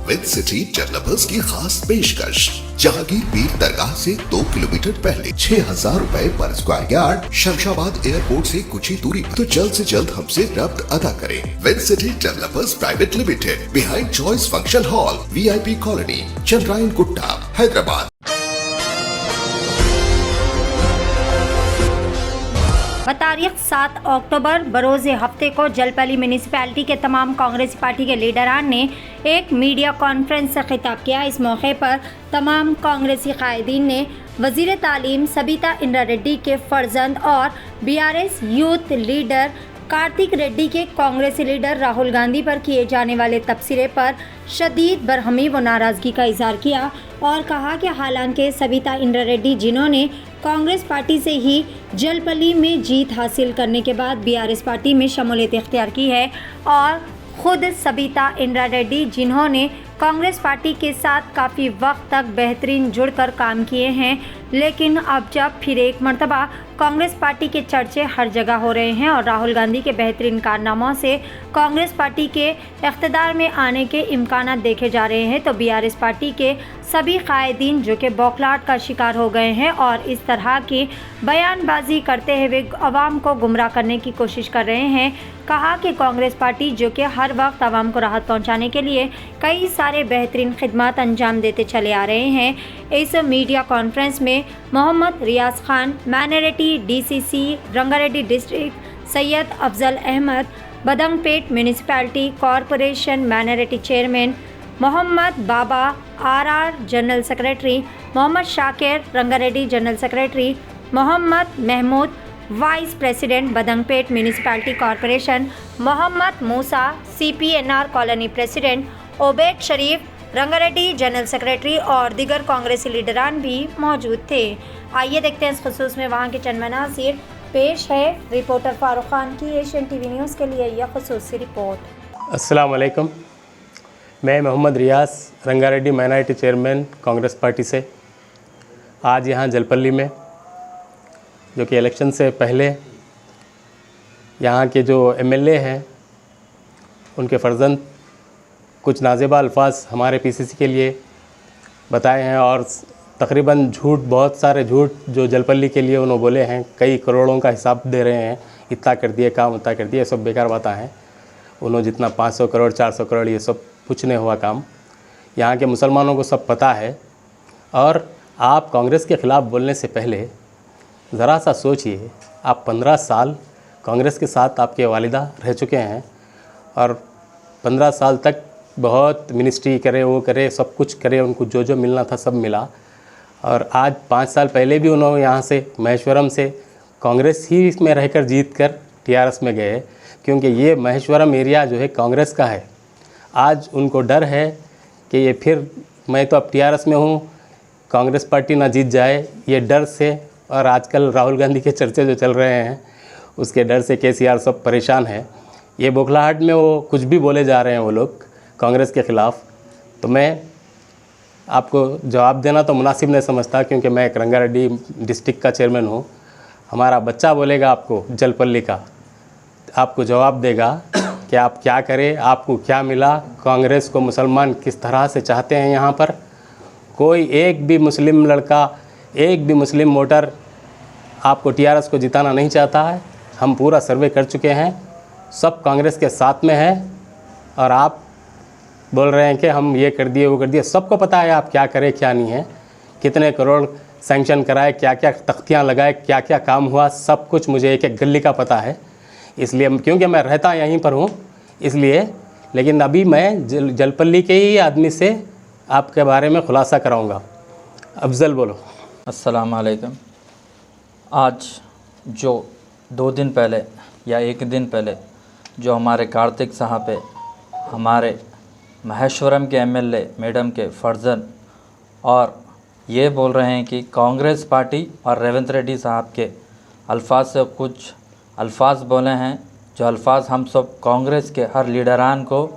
With city developers की खास पेशकश। जहांगीर पीर दरगाह से 2 किलोमीटर पहले 6,000 रुपए पर स्क्वायर यार्ड, शमशाबाद एयरपोर्ट से कुछ ही दूरी पर। तो जल्द से जल्द हमसे रब्त अदा करें। With city developers private limited, behind choice function hall, VIP colony, Chandrayan Gutta, Hyderabad. तारीख 7 अक्टूबर बरोज़ हफ्ते को जलपली म्यूनिसिपैलिटी के तमाम कांग्रेसी पार्टी के लीडरान ने एक मीडिया कॉन्फ्रेंस से खिताब किया। इस मौके पर तमाम कांग्रेसी कायदीन ने वज़ीर तालीम सबिता इंद्रा रेड्डी के फर्जंद और BRS youth leader Kartik Reddy के कांग्रेसी लीडर राहुल गांधी पर किए जाने वाले तबसरे पर शदीद बरहमी व नाराज़गी का इजहार किया और कहा कि हालांकि सबिता इंद्रा रेड्डी जिन्होंने कांग्रेस पार्टी से ही जलपली में जीत हासिल करने के बाद BRS पार्टी में शमूलियत इख्तियार की है और ख़ुद सबिता इंद्रा रेड्डी जिन्होंने कांग्रेस पार्टी के साथ काफ़ी वक्त तक बेहतरीन जुड़कर काम किए हैं, लेकिन अब जब फिर एक मर्तबा कांग्रेस पार्टी के चर्चे हर जगह हो रहे हैं और राहुल गांधी के बेहतरीन कारनामों से कांग्रेस पार्टी के इख्तिदार में आने के इम्कानात देखे जा रहे हैं, तो BRS पार्टी के सभी कायदीन जो कि बौखलाहट का शिकार हो गए हैं और इस तरह की बयानबाजी करते हुए अवाम को गुमराह करने की कोशिश कर रहे हैं। कहा कि कांग्रेस पार्टी जो कि हर वक्त आवाम को राहत पहुंचाने के लिए कई सारे बेहतरीन खिदमत अंजाम देते चले आ रहे हैं। इस मीडिया कॉन्फ्रेंस में Mohammed Riyaz Khan, minority DCC Rangareddy district, Syed Afzal Ahmed, Badangpet municipality corporation minority chairman, Mohammed Baba RR general secretary, Mohammed Shakir Rangareddy general secretary, Mohammed Mahmood vice president Badangpet municipality corporation, Mohammed Musa CPNR colony president, Obaid Sharif Rangareddy general secretary और दीगर कांग्रेसी लीडरान भी मौजूद थे। आइए देखते हैं इस खुसूस में वहाँ के चंद मनाज़िर। पेश है रिपोर्टर फारूक खान की एशियन TV न्यूज़ के लिए यह खुसूसी रिपोर्ट। अस्सलाम वालेकुम, मैं Mohammed Riyaz Rangareddy minority chairman Congress party से आज यहाँ जलपली में, जो कि इलेक्शन से पहले यहाँ के जो MLA हैं उनके फर्जंद कुछ नाज़ेबा अल्फाज हमारे PCC के लिए बताए हैं और तकरीबन झूठ, बहुत सारे झूठ जो जलपली के लिए उन्होंने बोले हैं, कई करोड़ों का हिसाब दे रहे हैं, इतना कर दिए काम, उतना कर दिया, सब बेकार बातें हैं। उन्होंने जितना 500 करोड़ 400 करोड़ ये सब कुछ नहीं हुआ काम। यहाँ के मुसलमानों को सब पता है। और आप कांग्रेस के ख़िलाफ़ बोलने से पहले ज़रा सा सोचिए, आप 15 साल कांग्रेस के साथ आपके वालिदा रह चुके हैं और 15 साल तक बहुत मिनिस्ट्री करे, वो करे, सब कुछ करे, उनको जो जो मिलना था सब मिला। और आज 5 साल पहले भी उन्होंने यहाँ से महेश्वरम से कांग्रेस ही में रहकर जीत कर TRS में गए, क्योंकि ये महेश्वरम एरिया जो है कांग्रेस का है। आज उनको डर है कि ये फिर, मैं तो अब TRS में हूँ, कांग्रेस पार्टी ना जीत जाए, ये डर से। और आजकल राहुल गांधी के चर्चे जो चल रहे हैं उसके डर से KCR सब परेशान है। ये बौखलाहट में वो कुछ भी बोले जा रहे हैं वो लोग कांग्रेस के ख़िलाफ़। तो मैं आपको जवाब देना तो मुनासिब नहीं समझता, क्योंकि मैं एक रंगारेड्डी डिस्ट्रिक्ट का चेयरमैन हूँ। हमारा बच्चा बोलेगा आपको जलपली का, आपको जवाब देगा कि आप क्या करें, आपको क्या मिला, कांग्रेस को मुसलमान किस तरह से चाहते हैं। यहाँ पर कोई एक भी मुस्लिम लड़का, एक भी मुस्लिम वोटर आपको TRS को जिताना नहीं चाहता है। हम पूरा सर्वे कर चुके हैं, सब कांग्रेस के साथ में है। और आप बोल रहे हैं कि हम ये कर दिए, वो कर दिए, सबको पता है आप क्या करें क्या नहीं है, कितने करोड़ सैंक्शन कराए, क्या क्या तख्तियाँ लगाए, क्या क्या काम हुआ, सब कुछ मुझे एक एक गली का पता है। इसलिए क्योंकि मैं रहता यहीं पर हूँ इसलिए, लेकिन अभी मैं जलपली के ही आदमी से आपके बारे में खुलासा कराऊँगा। अफजल बोलो। अस्सलाम वालेकुम। आज जो 2 दिन पहले या 1 दिन पहले जो हमारे कार्तिक साहब पे हमारे महेश्वरम के MLA मैडम के फर्जन और ये बोल रहे हैं कि कांग्रेस पार्टी और रेवंत रेड्डी साहब के अल्फाज से कुछ अल्फाज बोले हैं, जो अल्फाज हम सब कांग्रेस के हर लीडरान को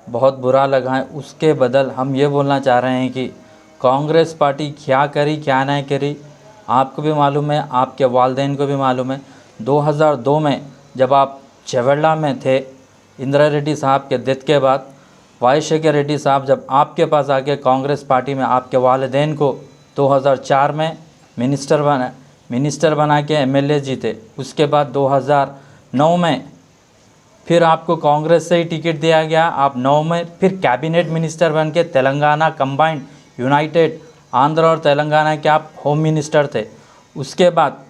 बहुत बुरा लगा है। उसके बदल हम ये बोलना चाह रहे हैं कि कांग्रेस पार्टी क्या करी क्या नहीं करी आपको भी मालूम है, आपके वालिदैन को भी मालूम है। 2002 में जब आप चेवल्ला में थे इंदिरा रेड्डी साहब के डेथ के बाद, वाई शेखर रेड्डी साहब जब आपके पास आके कांग्रेस पार्टी में आपके वालिदैन को 2004 में मिनिस्टर बना के एमएलए जीते, उसके बाद 2009 में फिर आपको कांग्रेस से ही टिकट दिया गया, आप 9 में फिर कैबिनेट मिनिस्टर बन के तेलंगाना कंबाइंड यूनाइटेड आंध्र और तेलंगाना के आप होम मिनिस्टर थे। उसके बाद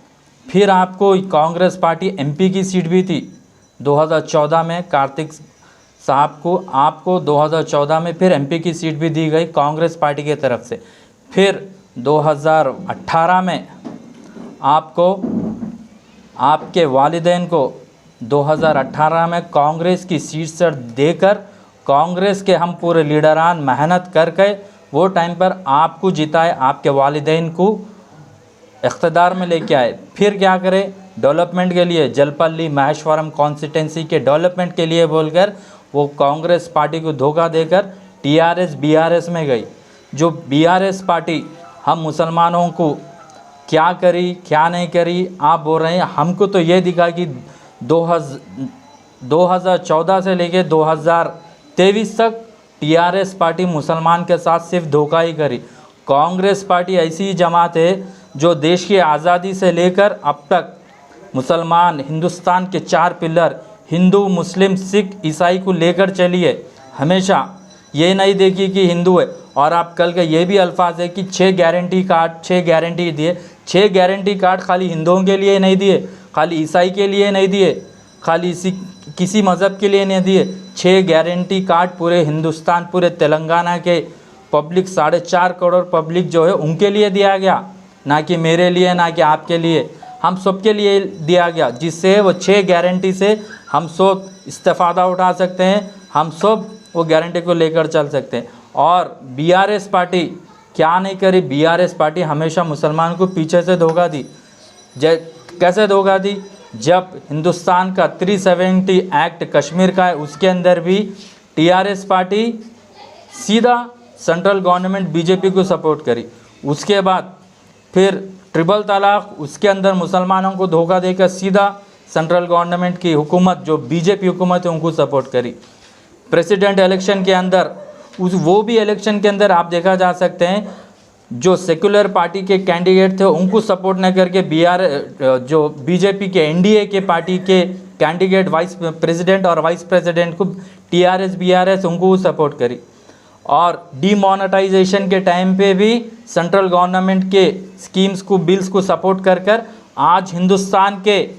फिर आपको कांग्रेस पार्टी एमपी की सीट भी थी 2014 में, कार्तिक साहब को आपको 2014 में फिर एमपी की सीट भी दी गई कांग्रेस पार्टी की तरफ से। फिर 2018 में आपको आपके वालिदैन को 2018 में कांग्रेस की सीट से देकर कांग्रेस के हम पूरे लीडरान मेहनत करके वो टाइम पर आपको जिताए, आपके वालिदैन को इख्तिदार में लेके आए। फिर क्या करे, डेवलपमेंट के लिए जलपल्ली महेश्वरम कॉन्स्टिटेंसी के डेवलपमेंट के लिए बोलकर वो कांग्रेस पार्टी को धोखा देकर टीआरएस बीआरएस में गई। जो बीआरएस पार्टी हम मुसलमानों को क्या करी क्या नहीं करी आप बोल रहे हैं, हमको तो ये दिखा कि 2014 से लेके 2023 तक टीआरएस पार्टी मुसलमान के साथ सिर्फ धोखा ही करी। कांग्रेस पार्टी ऐसी ही जमात है जो देश की आज़ादी से लेकर अब तक मुसलमान हिंदुस्तान के 4 पिलर हिंदू मुस्लिम सिख ईसाई को लेकर चली है। हमेशा ये नहीं देखी कि हिंदू है। और आप कल के ये भी अल्फाज है कि 6 गारंटी कार्ड 6 गारंटी दिए। 6 गारंटी कार्ड खाली हिंदुओं के लिए नहीं दिए, खाली ईसाई के लिए नहीं दिए, खाली किसी मज़हब के लिए नहीं दिए। 6 गारंटी कार्ड पूरे हिंदुस्तान पूरे तेलंगाना के पब्लिक 4.5 करोड़ पब्लिक जो है उनके लिए दिया गया, ना कि मेरे लिए ना कि आपके लिए, हम सबके लिए दिया गया। जिससे वो 6 गारंटी से हम सब इस्तेफ़ादा उठा सकते हैं, हम सब वो गारंटी को लेकर चल सकते हैं। और बीआरएस पार्टी क्या नहीं करी, बीआरएस पार्टी हमेशा मुसलमान को पीछे से धोखा दी। कैसे धोखा दी, जब हिंदुस्तान का 370 एक्ट कश्मीर का है उसके अंदर भी टीआरएस पार्टी सीधा सेंट्रल गवर्नमेंट बीजेपी को सपोर्ट करी। उसके बाद फिर ट्रिपल तलाक उसके अंदर मुसलमानों को धोखा देकर सीधा सेंट्रल गवर्नमेंट की हुकूमत जो बीजेपी हुकूमत है उनको सपोर्ट करी। प्रेसिडेंट इलेक्शन के अंदर वो भी इलेक्शन के अंदर आप देखा जा सकते हैं जो सेक्युलर पार्टी के कैंडिडेट थे उनको सपोर्ट न करके जो बीजेपी के एनडीए के पार्टी के कैंडिडेट वाइस प्रेसिडेंट और वाइस प्रेसिडेंट को टीआरएस बीआरएस उनको सपोर्ट करी। और डीमोनेटाइजेशन के टाइम पे भी सेंट्रल गवर्नमेंट के स्कीम्स को बिल्स को सपोर्ट कर आज हिंदुस्तान के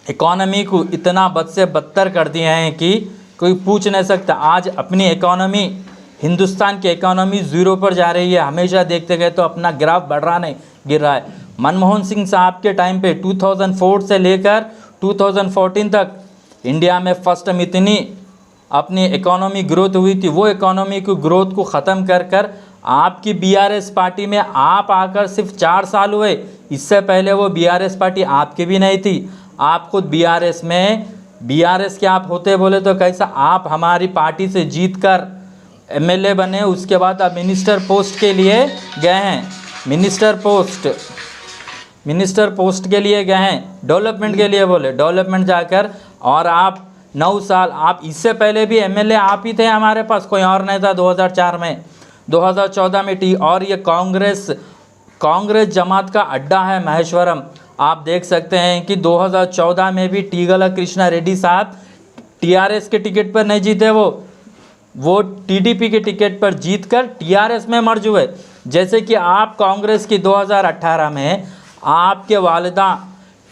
इकोनॉमी को इतना बद से बदतर कर दिए हैं कि कोई पूछ नहीं सकता। आज अपनी इकोनॉमी हिंदुस्तान की इकोनॉमी ज़ीरो पर जा रही है। हमेशा देखते गए तो अपना ग्राफ बढ़ रहा नहीं गिर रहा है। मनमोहन सिंह साहब के टाइम पे 2004 से लेकर 2014 तक इंडिया में फर्स्ट टाइम इतनी अपनी इकोनॉमी ग्रोथ हुई थी। वो इकोनॉमी की ग्रोथ को ख़त्म कर आपकी बीआरएस पार्टी में आप आकर सिर्फ 4 साल हुए। इससे पहले वो बीआरएस पार्टी आपकी भी नहीं थी। आप खुद बीआरएस के आप होते बोले तो कैसा, आप हमारी पार्टी से जीत कर एमएलए बने, उसके बाद आप मिनिस्टर पोस्ट के लिए गए हैं, मिनिस्टर पोस्ट के लिए गए हैं, डेवलपमेंट के लिए बोले, डेवलपमेंट जाकर। और आप 9 साल आप इससे पहले भी एमएलए आप ही थे हमारे पास, कोई और नहीं था। 2004 में 2014 में और ये कांग्रेस जमात का अड्डा है महेश्वरम। आप देख सकते हैं कि 2014 में भी टीगला कृष्णा रेड्डी साहब टीआरएस के टिकट पर नहीं जीते, वो टीडीपी के टिकट पर जीतकर टीआरएस में मर्ज हुए। जैसे कि आप कांग्रेस की 2018 में आपके वालिदा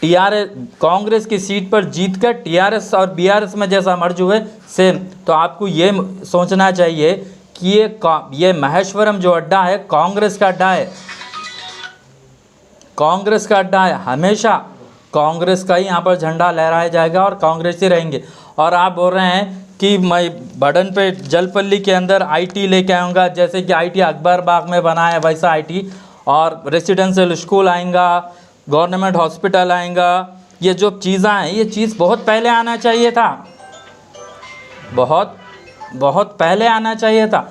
टीआरएस कांग्रेस की सीट पर जीतकर टीआरएस और बीआरएस में जैसा मर्ज हुए सेम। तो आपको ये सोचना चाहिए कि ये महेश्वरम जो अड्डा है कांग्रेस का अड्डा है, कांग्रेस का अड्डा है। हमेशा कांग्रेस का ही यहाँ पर झंडा लहराया जाएगा और कांग्रेस ही रहेंगे। और आप बोल रहे हैं कि मैं बड़न पे जलपल्ली के अंदर आईटी लेके आऊँगा, जैसे कि आईटी अकबर बाग में बना है वैसा आईटी, और रेसिडेंशियल स्कूल आएगा, गवर्नमेंट हॉस्पिटल आएगा। ये जो चीज़ें हैं ये चीज़ बहुत पहले आना चाहिए था, बहुत पहले आना चाहिए था,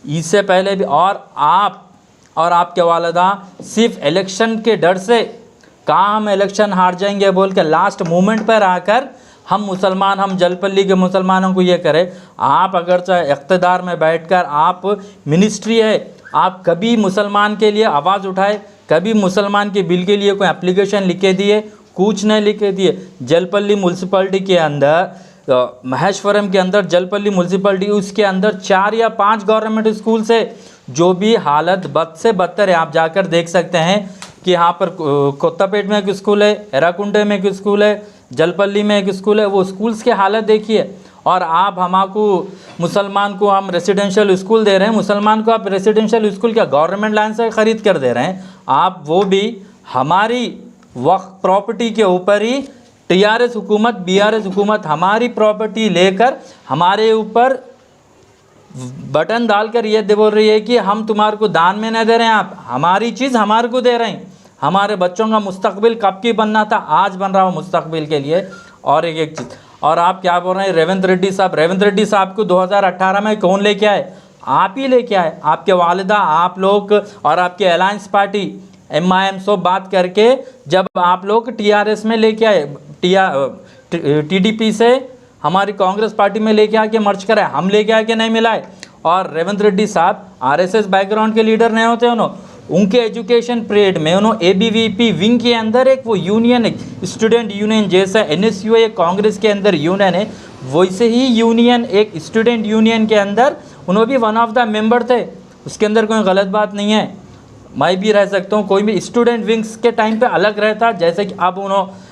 इससे पहले भी। और आपके वालिदा सिर्फ इलेक्शन के डर से कहाँ हम इलेक्शन हार जाएंगे बोल के लास्ट मोमेंट पर आकर हम मुसलमान, हम जलपल्ली के मुसलमानों को ये करें। आप अगर चाहे इक़्तिदार में बैठकर आप मिनिस्ट्री है, आप कभी मुसलमान के लिए आवाज़ उठाए, कभी मुसलमान के बिल के लिए कोई एप्लीकेशन लिखे दिए? कुछ नहीं लिखे दिए। जलपल्ली म्यूनसिपलिटी के अंदर, महेश्वरम के अंदर जलपल्ली म्यूनसिपलिटी, उसके अंदर 4 या 5 गवर्नमेंट स्कूल से जो भी हालत बद से बदतर है। आप जाकर देख सकते हैं कि यहाँ पर कोत्तापेट में एक स्कूल है, एराकुंडे में एक स्कूल है, जलपल्ली में एक स्कूल है। वो स्कूल्स की हालत देखिए। और आप हमको मुसलमान को हम रेसिडेंशियल स्कूल दे रहे हैं, मुसलमान को आप रेसिडेंशियल स्कूल क्या गवर्नमेंट लाइन से ख़रीद कर दे रहे हैं आप, वो भी हमारी वक्फ प्रॉपर्टी के ऊपर ही। टीआरएस हुकूमत, बीआरएस हुकूमत हमारी प्रॉपर्टी लेकर हमारे ऊपर बटन डालकर ये बोल रही है कि हम तुम्हारे को दान में नहीं दे रहे हैं, आप हमारी चीज़ हमारे को दे रहे हैं। हमारे बच्चों का मुस्तकबिल कब की बनना था, आज बन रहा हो मुस्तकबिल के लिए। और एक चीज़, और आप क्या बोल रहे हैं रेवंत रेड्डी साहब? रेवंत रेड्डी साहब को 2018 में कौन लेके आए? आप ही लेके आए, आपके वालिदा, आप लोग और आपके अलायंस पार्टी MIM सब बात करके जब आप लोग TRS में लेके आए, TDP से हमारी कांग्रेस पार्टी में लेके आके मर्ज कराए, हम लेके आके नहीं मिलाए। और रेवंत रेड्डी साहब RSS बैकग्राउंड के लीडर नहीं होते उन्होंने, उनके एजुकेशन पीरियड में उन्होंने ABVP विंग के अंदर एक वो यूनियन, एक स्टूडेंट यूनियन जैसा NSU एक कांग्रेस के अंदर यूनियन है, वैसे ही यूनियन एक स्टूडेंट यूनियन के अंदर उन्होंने भी वन ऑफ द मेंबर थे। उसके अंदर कोई गलत बात नहीं है, मैं भी रह सकता हूँ, कोई भी स्टूडेंट विंग्स के टाइम पे अलग रहता। जैसे कि अब उन्होंने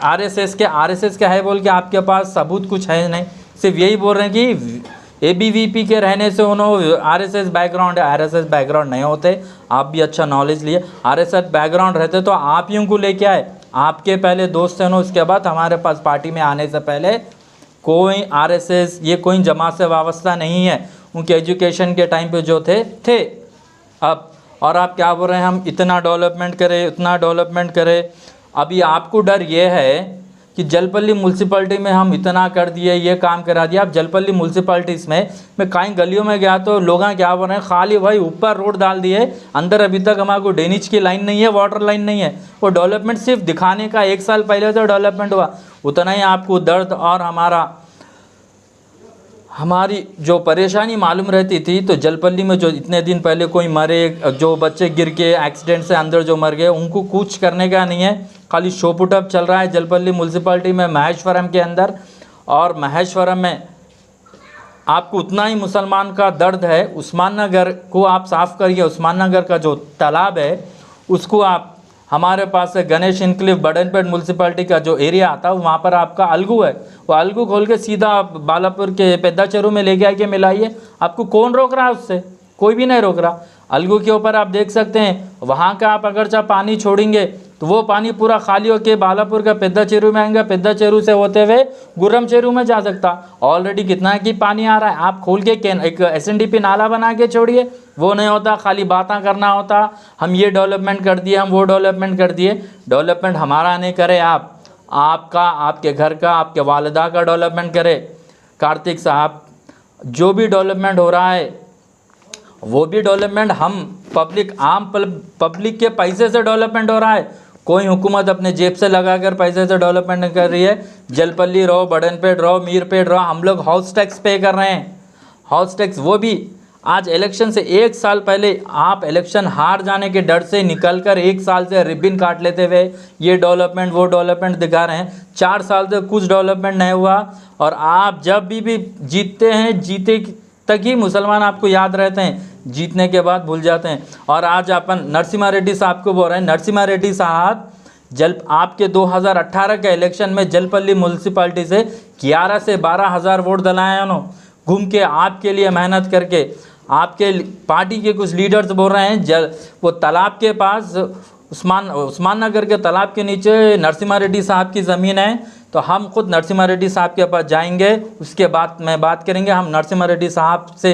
RSS का है बोल के आपके पास सबूत कुछ है नहीं, सिर्फ यही बोल रहे हैं कि ABVP के रहने से उन्होंने RSS बैकग्राउंड है। RSS बैकग्राउंड नहीं होते, आप भी अच्छा नॉलेज लिए। RSS बैकग्राउंड रहते तो आप ही उनको लेके आए, आपके पहले दोस्त हैं, उसके बाद हमारे पास पार्टी में आने से पहले कोई RSS ये कोई जमात से वाबस्ता नहीं है। उनके एजुकेशन के टाइम पे जो थे अब। और आप क्या बोल रहे हैं हम इतना डेवलपमेंट करें, उतना डेवलपमेंट करें। अभी आपको डर ये है कि जलपल्ली म्यूनसिपलिटी में हम इतना कर दिए, ये काम करा दिया। आप जलपल्ली म्यूनसिपलिटीज़ में मैं कई गलियों में गया तो लोग क्या बोल रहे हैं, खाली भाई ऊपर रोड डाल दिए, अंदर अभी तक हमारे को ड्रेनेज की लाइन नहीं है, वाटर लाइन नहीं है। वो डेवलपमेंट सिर्फ दिखाने का, 1 साल पहले तो डेवलपमेंट हुआ, उतना ही आपको दर्द और हमारी जो परेशानी मालूम रहती थी। तो जलपल्ली में जो इतने दिन पहले कोई मरे, जो बच्चे गिर के एक्सीडेंट से अंदर जो मर गए, उनको कुछ करने का नहीं है, खाली शो पुटअप चल रहा है जलपल्ली म्यूनसिपलिटी में, महेश्वरम के अंदर। और महेश्वरम में आपको उतना ही मुसलमान का दर्द है। उस्मान नगर को आप साफ़ करिए, उस्मान नगर का जो तालाब है उसको आप, हमारे पास है गणेश इनक्लेव बडनपेट म्यूनसिपलिटी का जो एरिया आता है वहाँ पर आपका अलगू है, वो अलगू खोल के सीधा आप बालापुर के पेद्दाचेरू में लेके आके मिलाइए। आपको कौन रोक रहा है उससे? कोई भी नहीं रोक रहा। अलगू के ऊपर आप देख सकते हैं, वहाँ का आप अगर चाहे पानी छोड़ेंगे तो वो पानी पूरा खाली होकर बालापुर का पेद्दाचेरू में आएंगे, पेद्दाचेरू से होते हुए गुर्रमचेरू में जा सकता। ऑलरेडी कितना है कि पानी आ रहा है, आप खोल के एक SNDP नाला बना के छोड़िए। वो नहीं होता, खाली बातें करना होता, हम ये डेवलपमेंट कर दिए, हम वो डेवलपमेंट कर दिए। डेवलपमेंट हमारा नहीं करे आप, आपका, आपके घर का, आपके वालिदा का डेवलपमेंट करे। कार्तिक साहब, जो भी डेवलपमेंट हो रहा है वो भी डेवलपमेंट हम पब्लिक के पैसे से डेवलपमेंट हो रहा है। कोई हुकूमत अपने जेब से लगाकर पैसे से डेवलपमेंट नहीं कर रही है। जलपल्ली रहो, बडनपेट रहो, मीरपेट रहो, हम लोग हाउस टैक्स पे कर रहे हैं। हाउस टैक्स वो भी आज इलेक्शन से 1 साल पहले आप इलेक्शन हार जाने के डर से निकलकर 1 साल से रिबन काट लेते हुए ये डेवलपमेंट वो डेवलपमेंट दिखा रहे हैं। 4 साल से कुछ डेवलपमेंट नहीं हुआ। और आप जब भी जीतते हैं, जीते तक ही मुसलमान आपको याद रहते हैं, जीतने के बाद भूल जाते हैं। और आज अपन नरसिम्हा रेड्डी साहब को बोल रहे हैं, नरसिम्हा रेड्डी साहब आपके 2018 के इलेक्शन में जलपल्ली म्यूनसिपलिटी से 11 से 12 हज़ार वोट दिलाए उन्होंने, घूम के आपके लिए मेहनत करके। आपके पार्टी के कुछ लीडर्स बोल रहे हैं वो तालाब के पास, उस्मान नगर के तालाब के नीचे नरसिम्हा रेड्डी साहब की ज़मीन है, तो हम खुद नरसिम्हा रेड्डी साहब के पास जाएंगे, उसके बाद में बात करेंगे। हम नरसिम्हा रेड्डी साहब से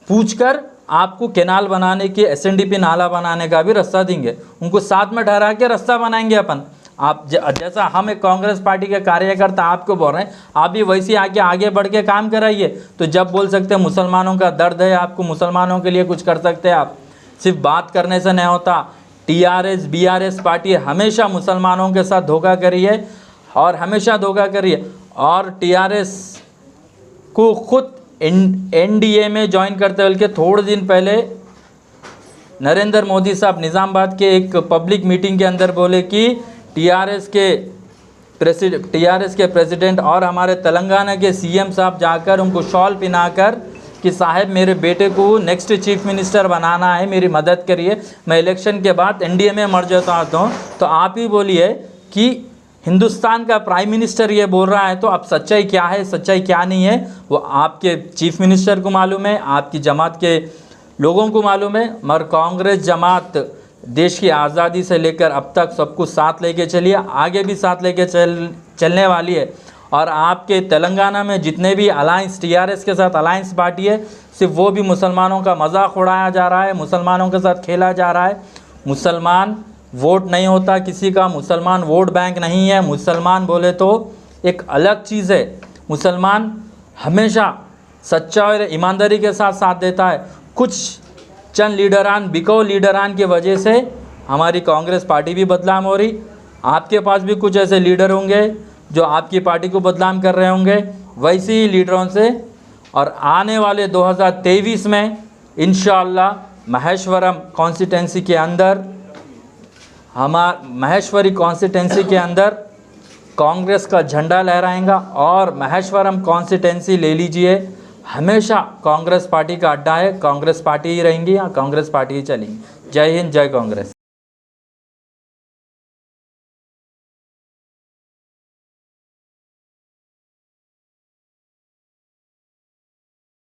पूछकर आपको कैनाल बनाने की, SNDP नाला बनाने का भी रास्ता देंगे, उनको साथ में ठहरा के रास्ता बनाएंगे अपन। आप जैसा हम एक कांग्रेस पार्टी के कार्यकर्ता आपको बोल रहे हैं, आप भी वैसे आगे बढ़ के काम कराइए। तो जब बोल सकते हैं मुसलमानों का दर्द है, आपको मुसलमानों के लिए कुछ कर सकते हैं आप, सिर्फ बात करने से नहीं होता। TRS BRS पार्टी हमेशा मुसलमानों के साथ धोखा करी है। और हमेशा धोखा करिए। और टीआरएस को खुद एनडीए में ज्वाइन करते बल्कि थोड़े दिन पहले नरेंद्र मोदी साहब निज़ामाबाद के एक पब्लिक मीटिंग के अंदर बोले कि टीआरएस के प्रेसिडेंट और हमारे तेलंगाना के सीएम साहब जाकर उनको शॉल पहनाकर कि साहब मेरे बेटे को नेक्स्ट चीफ मिनिस्टर बनाना है, मेरी मदद करिए, मैं इलेक्शन के बाद एनडीए में मर जाता हूँ। तो आप ही बोलिए कि हिंदुस्तान का प्राइम मिनिस्टर ये बोल रहा है, तो अब सच्चाई क्या है, सच्चाई क्या नहीं है, वो आपके चीफ मिनिस्टर को मालूम है, आपकी जमात के लोगों को मालूम है। मगर कांग्रेस जमात देश की आज़ादी से लेकर अब तक सब कुछ साथ लेके चली है, आगे भी साथ लेके चलने वाली है। और आपके तेलंगाना में जितने भी अलायंस टीआरएस के साथ अलायंस पार्टी है, सिर्फ वो भी मुसलमानों का मजाक उड़ाया जा रहा है, मुसलमानों के साथ खेला जा रहा है। मुसलमान वोट नहीं होता किसी का, मुसलमान वोट बैंक नहीं है। मुसलमान बोले तो एक अलग चीज़ है। मुसलमान हमेशा सच्चा और ईमानदारी के साथ साथ देता है। कुछ चंद लीडरान, बिकाऊ लीडरान की वजह से हमारी कांग्रेस पार्टी भी बदनाम हो रही। आपके पास भी कुछ ऐसे लीडर होंगे जो आपकी पार्टी को बदनाम कर रहे होंगे, वैसे ही लीडरों से। और आने वाले 2023 में इंशाअल्लाह महेश्वरम कॉन्स्टिटेंसी के अंदर महेश्वरी कॉन्स्टिटेंसी के अंदर कांग्रेस का झंडा लहराएगा। और महेश्वरम कॉन्स्टिटेंसी ले लीजिए, हमेशा कांग्रेस पार्टी का अड्डा है, कांग्रेस पार्टी ही रहेंगी या कांग्रेस पार्टी ही चलेंगी। जय हिंद, जय कांग्रेस।